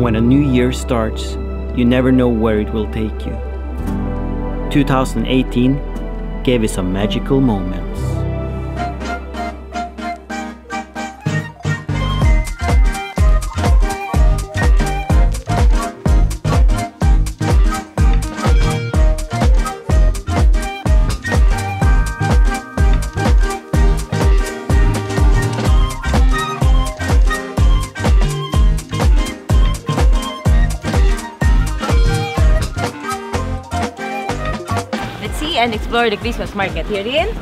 When a new year starts, you never know where it will take you. 2018 gave us some magical moments. Let's see and explore the Christmas market here in